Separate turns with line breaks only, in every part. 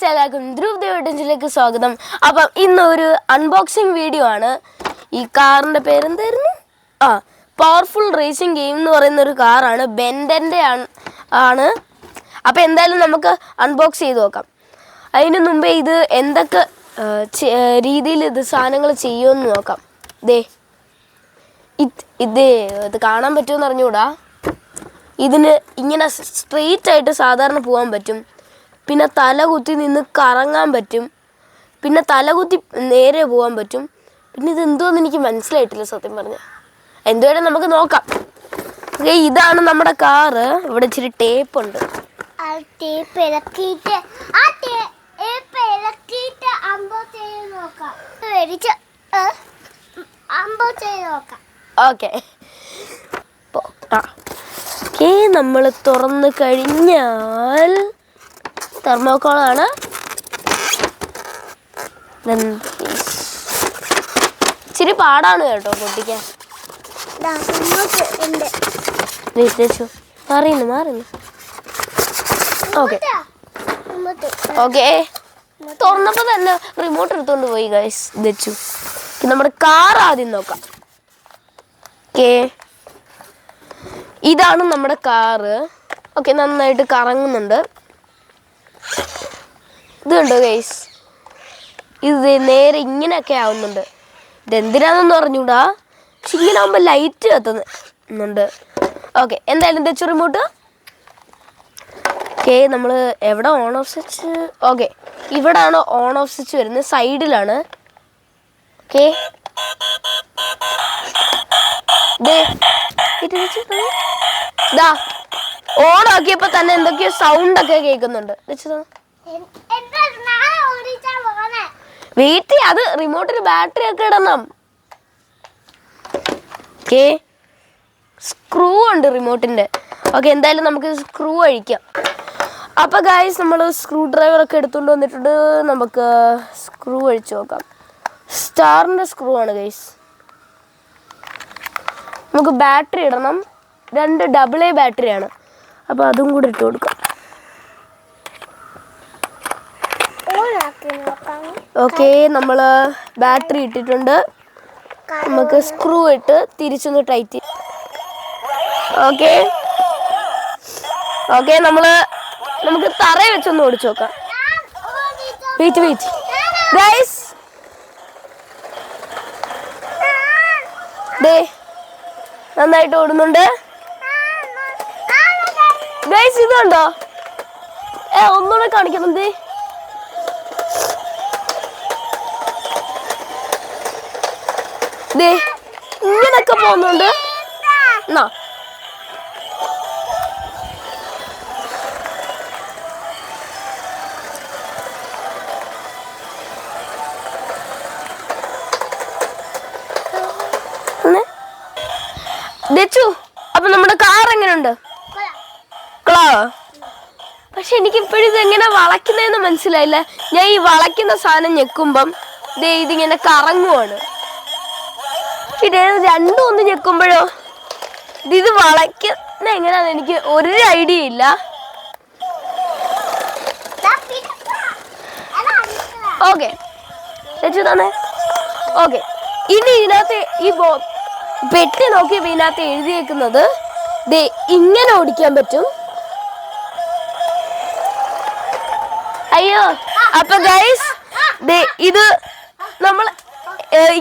എല്ലാവർക്കും ധ്രുവ് സ്വാഗതം. അപ്പം ഇന്നൊരു അൺബോക്സിങ് വീഡിയോ ആണ്. ഈ കാറിൻ്റെ പേരെന്തായിരുന്നു? പവർഫുൾ റേസിംഗ് ഗെയിം എന്ന് പറയുന്ന ഒരു കാറാണ്. ബെൻഡൻ്റെ ആണ്. അപ്പം എന്തായാലും നമുക്ക് അൺബോക്സ് ചെയ്ത് നോക്കാം. അതിന് മുമ്പേ ഇത് എന്തൊക്കെ രീതിയിൽ ഇത് സാധനങ്ങൾ ചെയ്യുമെന്ന് നോക്കാം. ഇത് കാണാൻ പറ്റുമെന്ന് അറിഞ്ഞുകൂടാ. ഇതിന് ഇങ്ങനെ സ്ട്രെയിറ്റ് ആയിട്ട് സാധാരണ പോകാൻ പറ്റും. പിന്നെ തലകുത്തി നിന്ന് കറങ്ങാൻ പറ്റും. പിന്നെ തലകുത്തി നേരെ പോകാൻ പറ്റും. പിന്നെ ഇത് എന്തോന്ന് എനിക്ക് മനസ്സിലായിട്ടില്ല സത്യം പറഞ്ഞാൽ. എന്തുവേണം നമുക്ക് നോക്കാം. ഇതാണ് നമ്മുടെ കാറ്. ഇവിടെ ഇച്ചിരി ടേപ്പ് ഉണ്ട്. ഓക്കെ, നമ്മൾ തുറന്നു കഴിഞ്ഞാൽ തെർമോക്കോളാണ്. ഇച്ചിരി പാടാണ് കേട്ടോ പൊട്ടിക്കാൻ. മാറിയുന്നു. ഓക്കെ ഓക്കെ, തുറന്നപ്പോ തന്നെ റിമോട്ട് എടുത്തോണ്ട് പോയി ഗൈസ്. ദച്ചു നമ്മുടെ കാർ ആദ്യം നോക്കാം. ഓക്കെ, ഇതാണ് നമ്മുടെ കാറ്. ഓക്കെ, നന്നായിട്ട് കറങ്ങുന്നുണ്ട്. ഇത് കണ്ടോ ഗൈസ്, ഇത് നേരെ ഇങ്ങനെയൊക്കെ ആവുന്നുണ്ട്. ഇതെന്തിനാണെന്ന് പറഞ്ഞൂടാ, പക്ഷെ ഇങ്ങനെ ആകുമ്പോൾ ലൈറ്റ് കത്തുന്നുണ്ട്. ഓക്കെ, എന്തായാലും തെച്ചു റിമോട്ട്. ഓക്കെ, നമ്മൾ എവിടെ ഓൺ ഓഫ് സ്വിച്ച്? ഓക്കെ, ഇവിടാണ് ഓൺ ഓഫ് സ്വിച്ച് വരുന്നത്, സൈഡിലാണ്. ഓക്കെ, ഓൺ ആക്കിയപ്പോ തന്നെ എന്തൊക്കെയോ സൗണ്ട് ഒക്കെ കേൾക്കുന്നുണ്ട്. വീട്ടിൽ അത് റിമോട്ടിന് ബാറ്ററി ഒക്കെ ഇടണം. ഓക്കെ, സ്ക്രൂ ഉണ്ട് റിമോട്ടിന്റെ. ഓക്കെ, എന്തായാലും നമുക്ക് സ്ക്രൂ അഴിക്കാം. അപ്പൊ ഗായ്സ്, നമ്മൾ സ്ക്രൂ ഡ്രൈവർ ഒക്കെ എടുത്തുകൊണ്ട് വന്നിട്ടുണ്ട്. നമുക്ക് സ്ക്രൂ അഴിച്ചു നോക്കാം. സ്റ്റാറിന്റെ സ്ക്രൂ ആണ് ഗൈസ്. നമുക്ക് ബാറ്ററി ഇടണം. 2 AA ബാറ്ററിയാണ്. അപ്പോൾ അതും കൂടി ഇട്ട് കൊടുക്കാം. ഓക്കെ, നമ്മൾ ബാറ്ററി ഇട്ടിട്ടുണ്ട്. നമുക്ക് സ്ക്രൂ ഇട്ട് തിരിച്ചൊന്ന് ടൈറ്റ്. ഓക്കെ ഓക്കെ, നമുക്ക് തറയിൽ വെച്ചൊന്ന് ഓടിച്ചു നോക്കാം. വെയിറ്റ് ഗൈസ്, നന്നായിട്ട് ഓടുന്നുണ്ട് ഗൈസ്. ഇതുണ്ടോ? ഒന്നുകൂടെ കാണിക്കണം. ഇങ്ങനൊക്കെ പോകുന്നുണ്ട്. അപ്പൊ നമ്മുടെ കാർ എങ്ങനെയുണ്ട്? പക്ഷെ എനിക്ക് ഇപ്പോഴും ഇത് എങ്ങനെ വളയ്ക്കുന്നതെന്ന് മനസ്സിലായില്ല. ഞാൻ ഈ വളയ്ക്കുന്ന സാധനം ഞെക്കുമ്പം ഇതിങ്ങനെ കറങ്ങുവാണ്. പിന്നെ രണ്ടും ഒന്ന് ഞെക്കുമ്പോഴോ ഇത് വളയ്ക്കുന്ന എങ്ങനെയാന്ന് എനിക്ക് ഒരു ഐഡിയ ഇല്ല. ഓക്കെ തന്നെ. ഓക്കെ, ഇനി ഇതിനകത്ത് ഈ പെട്ടി നോക്കിയപ്പോൾ ഇതിനകത്ത് എഴുതിയേക്കുന്നത് ഇങ്ങനെ ഓടിക്കാൻ പറ്റും. അയ്യോ, അപ്പൊ ഗൈസ് ഇത് നമ്മൾ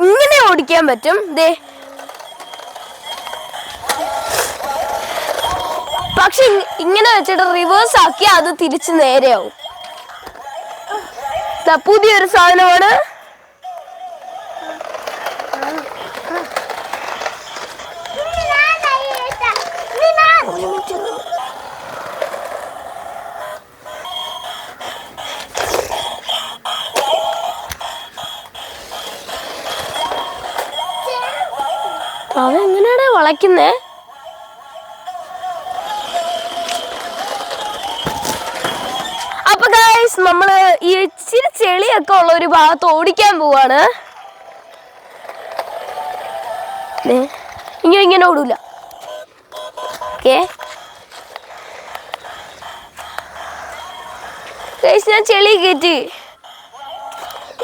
ഇങ്ങനെ ഓടിക്കാൻ പറ്റും. പക്ഷെ ഇങ്ങനെ വെച്ചിട്ട് റിവേഴ്സ് ആക്കി അത് തിരിച്ച് നേരെയാവും. പുതിയൊരു സാധനമാണ്. അതെങ്ങനെയാണ് വളയ്ക്കുന്നേ? അപ്പൊ ഗൈസ്, നമ്മള് ഈ ഇച്ചിരി ചെളിയൊക്കെ ഉള്ള ഒരു ഭാഗത്ത് ഓടിക്കാൻ പോവാണ്. ഇങ്ങനെ ഓടൂല. ഓക്കെ, ഗൈസ് ഞാൻ ചെളി കയറ്റി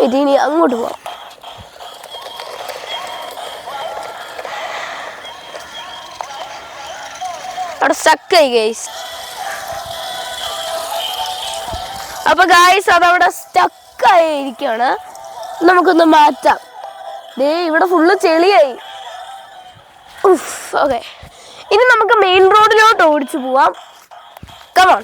ഇനി അങ്ങോട്ട് പോവാം. അവിടെ സ്റ്റക്കായി ഗൈസ്. അപ്പൊ ഗൈസ് അതവിടെ സ്റ്റക്കായി ഇരിക്കുകയാണ്. നമുക്കൊന്ന് മാറ്റാം. ദേ ഇവിടെ ഫുള്ള് ചെളിയായി. ഓക്കെ, ഇനി നമുക്ക് മെയിൻ റോഡിലോട്ട് ഓടിച്ചു പോവാം. കമോൺ.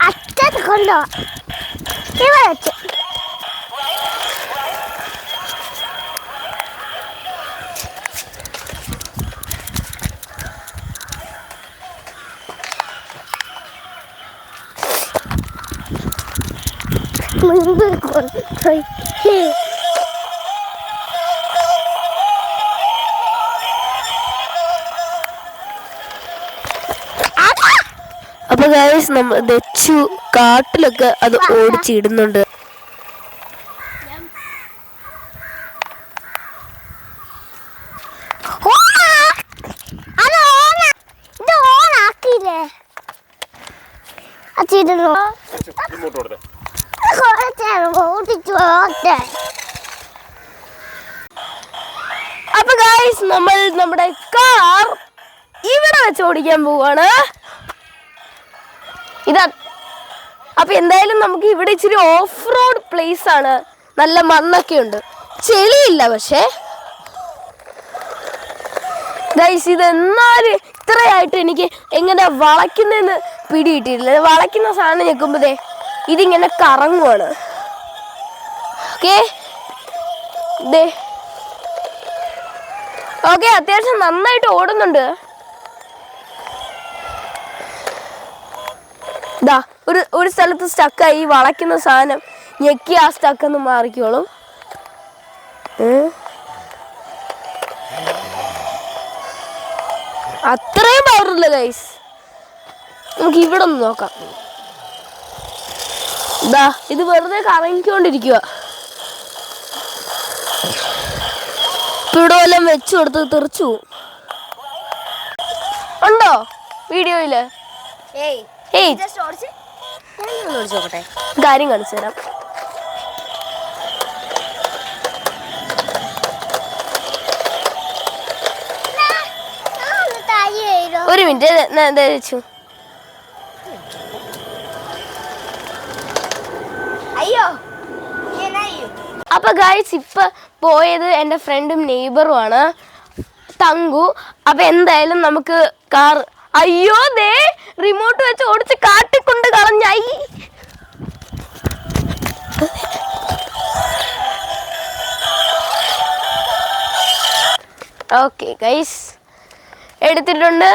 അച്ഛൻ കൊണ്ടോ ഇവിടെ വെച്ച് മുൻപ് കൊണ്ടുപോയി.
അപ്പൊ ഗൈസ് നമ്മൾ ദച്ചു കാട്ടിലൊക്കെ അത് ഓടിച്ചിടുന്നുണ്ട്. അപ്പൊ ഗൈസ് നമ്മൾ നമ്മുടെ കാർ ഇവിടെ വെച്ച് ഓടിക്കാൻ പോവാണ്. ഇതാ. അപ്പൊ എന്തായാലും നമുക്ക് ഇവിടെ ഇച്ചിരി ഓഫ് റോഡ് പ്ലേസ് ആണ്. നല്ല മണ്ണൊക്കെ ഉണ്ട്, ചെളിയില്ല. പക്ഷേ ഗൈസ് ഇതെന്നാലും ഇത്രയായിട്ട് എനിക്ക് എങ്ങനെ വളയ്ക്കുന്നതെന്ന് പിടിയിട്ടില്ല. വളയ്ക്കുന്ന സാധനം ഞെക്കുമ്പോഴേ ഇതിങ്ങനെ കറങ്ങുവാണ്. ഓക്കെ ഓക്കെ, അത്യാവശ്യം നന്നായിട്ട് ഓടുന്നുണ്ട്. ഇതാ ഒരു സ്ഥലത്ത് സ്റ്റക്കായി. വളയ്ക്കുന്ന സാധനം ഞെക്കി ആ സ്റ്റക്കൊന്ന് മാറിക്കോളും. അത്രയും പവറില്ല ഗൈസ്. നമുക്ക് ഇവിടെ ഒന്ന് നോക്കാം. ഇതാ ഇത് വെറുതെ കറങ്ങിക്കൊണ്ടിരിക്കുക. ഇപ്പൊ ഇവിടെ വല്ലതും വെച്ചു കൊടുത്ത് തെറിച്ചു ഉണ്ടോ വീഡിയോയില്? കാര്യം കാണിച്ചു തരാം. ഒരു മിനിറ്റ് വെച്ചു.
അയ്യോ.
അപ്പൊ ഗൈസ് ഇപ്പൊ പോയത് എൻ്റെ ഫ്രണ്ടും നെയ്ബറും ആണ്, തങ്കു. അപ്പൊ എന്തായാലും നമുക്ക് കാർ, അയ്യോ ദേ റിമോട്ട് വെച്ച് ഓടിച്ച് കാട്ടിക്കൊണ്ട് കളഞ്ഞായി. ഓക്കെ ഗൈസ് എടുത്തിട്ടുണ്ട്.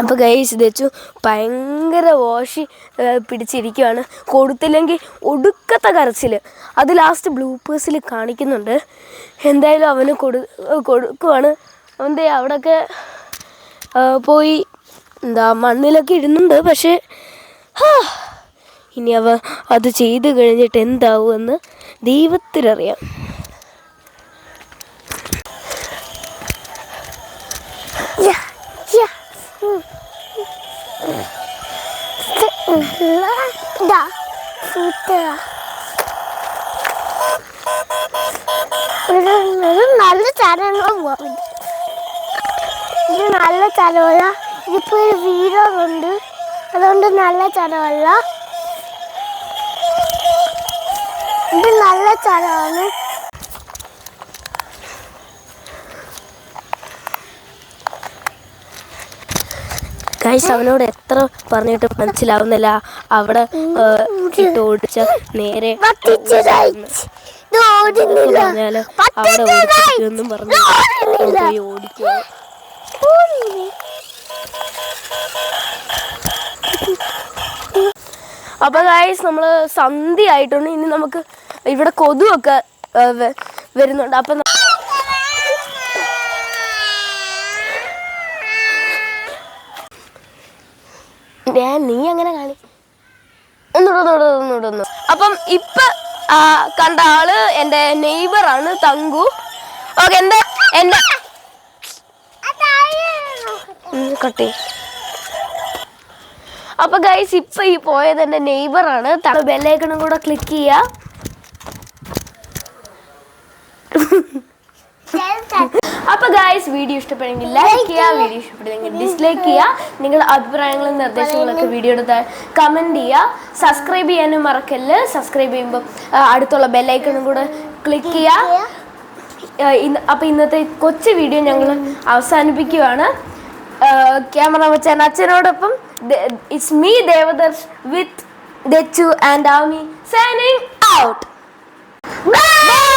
അപ്പോൾ ഗൈസ് വെച്ചു ഭയങ്കര വാശി പിടിച്ചിരിക്കുകയാണ്. കൊടുത്തില്ലെങ്കിൽ ഒടുക്കത്തെ കരച്ചിൽ. അത് ലാസ്റ്റ് ബ്ലൂപ്പേഴ്സിൽ കാണിക്കുന്നുണ്ട്. എന്തായാലും അവന് കൊടുക്കുവാണ്. അവൻ്റെ അവിടെയൊക്കെ പോയി എന്താ മണ്ണിലൊക്കെ ഇടുന്നുണ്ട്. പക്ഷേ ഇനി അവ അത് ചെയ്ത് കഴിഞ്ഞിട്ട് എന്താവുമെന്ന് ദൈവത്തിനറിയാം.
നല്ല ചലനം, ഇത് നല്ല ചലമല്ല. ഇതിപ്പോ ഒരു വീടുണ്ട്, അതുകൊണ്ട് നല്ല ചലമല്ല. ഇത് നല്ല ചലമാണ്.
ഗൈസ് അവനോട് എത്ര പറഞ്ഞിട്ട് മനസ്സിലാവുന്നില്ല. അവിടെ ഇട്ട് ഓടിച്ച നേരെ പറഞ്ഞാല് അവിടെ ഓടിച്ചെന്നും പറഞ്ഞു പോയി ഓടിക്കുക. അപ്പൊ ഗൈസ് നമ്മള് സന്ധ്യ ആയിട്ടുണ്ട്. ഇനി നമുക്ക് ഇവിടെ കൊതുവൊക്കെ വരുന്നുണ്ട്. അപ്പൊ നീ അങ്ങനെ കാണി ഒന്നുകൂടെ. അപ്പം ഇപ്പൊ കണ്ട ആള് എൻ്റെ നെയ്ബറാണ് തങ്കു. ഓക്കെ, എൻ്റെ കട്ടി. അപ്പൊ ഗൈസ് ഇപ്പൊ ഈ പോയത് എൻ്റെ നെയ്ബറാണ്. ബെല്ലൈക്കണും കൂടെ ക്ലിക്ക് ചെയ്യുക. അപ്പൊ ഗൈസ് വീഡിയോ ഇഷ്ടപ്പെടുമെങ്കിൽ ലൈക്ക് ചെയ്യുക, വീഡിയോ ഇഷ്ടപ്പെടുമെങ്കിൽ ഡിസ്ലൈക്ക് ചെയ്യുക. നിങ്ങളുടെ അഭിപ്രായങ്ങളും നിർദ്ദേശങ്ങളൊക്കെ വീഡിയോയുടെ കമന്റ് ചെയ്യുക. സബ്സ്ക്രൈബ് ചെയ്യാനും മറക്കല്ല്. സബ്സ്ക്രൈബ് ചെയ്യുമ്പോൾ അടുത്തുള്ള ബെല്ലൈക്കണും കൂടെ ക്ലിക്ക് ചെയ്യുക. അപ്പൊ ഇന്നത്തെ കൊച്ചു വീഡിയോ ഞങ്ങൾ അവസാനിപ്പിക്കുകയാണ്. ക്യാമറ വെച്ചാൽ അച്ഛനോടൊപ്പം it's me Devadarsh with Dachu and Ami signing out. By.